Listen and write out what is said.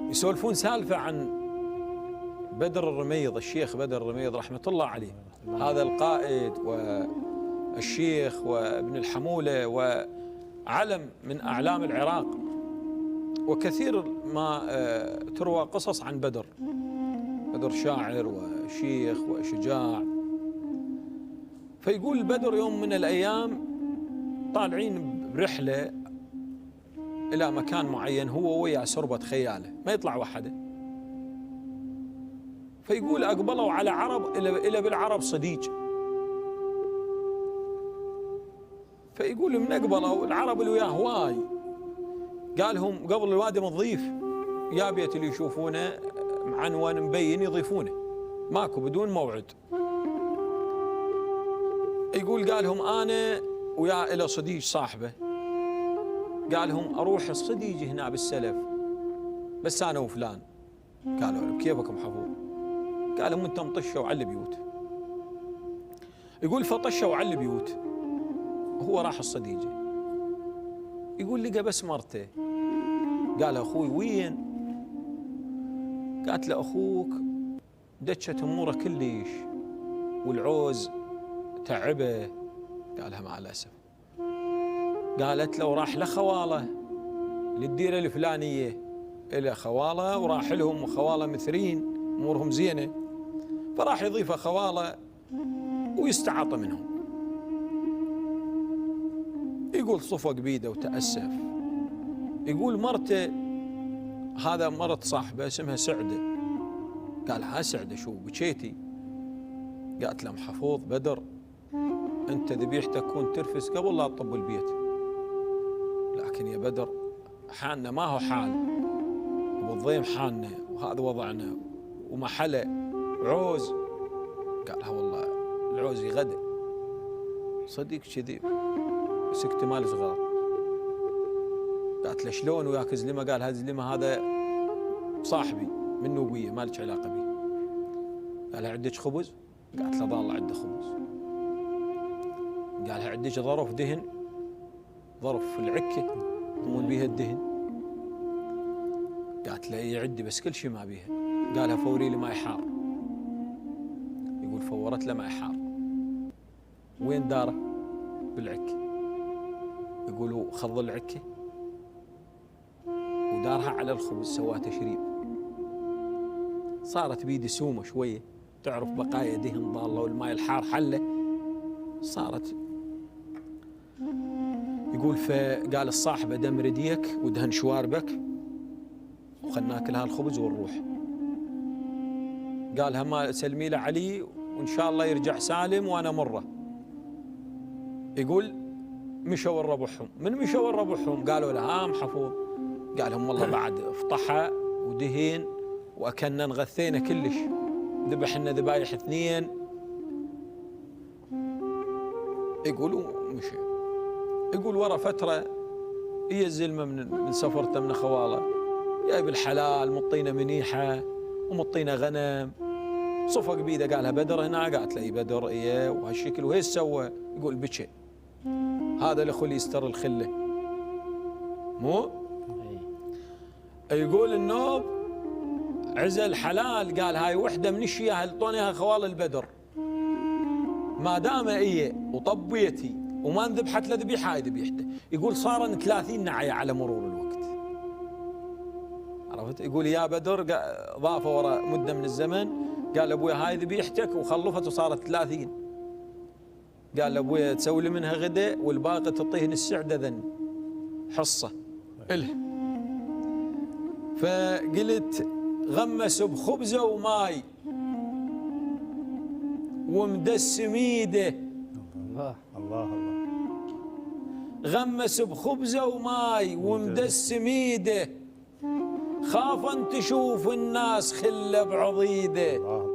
يسولفون سالفة عن بدر الرميض، الشيخ بدر الرميض رحمة الله عليه، هذا القائد والشيخ وابن الحمولة وعلم من أعلام العراق، وكثير ما تروى قصص عن بدر. بدر شاعر وشيخ وشجاع. فيقول بدر يوم من الأيام طالعين برحلة إلى مكان معين، هو ويا سربة خياله ما يطلع وحده. فيقول أقبلوا على عرب إلى بالعرب صديج. فيقول من أقبلوا العرب اللي وياه هواي، قالهم قبل الوادي مضيف يا بيت اللي يشوفونه معنون مبين يضيفونه، ماكو بدون موعد. يقول قالهم أنا ويا إلى صديج صاحبه، قالهم أروح الصديج هنا بالسلف بس أنا وفلان. قالوا له كيفكم حفوظ؟ قالهم أنتم طشوا على البيوت. يقول فطشوا على البيوت، هو راح الصديجة. يقول لقى بس مرته. قال أخوي وين؟ قالت له أخوك دشت أموره كلش والعوز تعبه. قالها مع الأسف. قالت له راح لخواله للديرة الفلانية، إلى خواله وراح لهم، وخواله مثرين أمورهم زينة، فراح يضيف خواله ويستعاط منهم. يقول صفق بيده وتأسف. يقول مرته، هذا مرت صاحبه اسمها سعدة. قال ها سعدة شو بكيتي؟ قالت له محفوظ بدر أنت ذبيحتك كون ترفس قبل لا تطب البيت، لكن يا بدر حالنا ما هو حال، والضيم حالنا وهذا وضعنا ومحله عوز. قالها والله العوز يغدى. صديق كذي بس اكتمال صغار. قالت له شلون وياك زلمه؟ قال هذا زلمه هذا صاحبي منه وياه ما لك علاقه به. قالها عندك خبز؟ قالت له ضال عنده خبز. قالها عندك ظرف دهن؟ ظرف العكه يطمون بيها الدهن. قالت له اي عندي بس كل شيء ما بيها. قالها فوري لي ماء حار. يقول فورت له ماء حار. وين داره؟ بالعكه. يقولوا خض العكه ودارها على الخبز، سواه تشريب. صارت بيدي سومه شويه، تعرف بقايا دهن ضاله والماء الحار حله. صارت يقول فقال الصاحبه دمر يديك ودهن شواربك وخلنا ناكل هالخبز ونروح. قالها ما سلمي له علي وان شاء الله يرجع سالم وانا مره. يقول مشوا الربحهم. من مشوا الربحهم؟ قالوا له ها محفوظ؟ قال لهم والله بعد افطحها ودهين واكلنا نغثينا كلش، ذبح لنا ذبايح 2. يقولوا مشي. يقول ورا فتره هي الزلمه من سفرته من خواله جايب الحلال مطينا منيحه ومطينا غنم. صفق بيده قالها بدر هنا؟ قالت له اي بدر ايه وهالشكل. وهيش سوى؟ يقول بكى. هذا الاخو اللي يستر الخله مو؟ يقول النوب عزل حلال. قال هاي وحده من الشياه اللي خوال البدر، ما دام هي وطبيتي وما انذبحت له ذبيحه هاي ذبيحته. يقول صارن 30 نعيه على مرور الوقت. عرفت؟ يقول يا بدر ضافه ورا مده من الزمن. قال ابويا هاي ذبيحتك وخلفت وصارت 30. قال ابويا تسوي لي منها غدا والباقي تعطيه السعده ذن حصه اله. فقلت غمس بخبزه وماي ومدسم ايده. الله الله الله. غمس بخبزه وماي ومدسم ايده، خاف ان تشوف الناس خله بعضيده.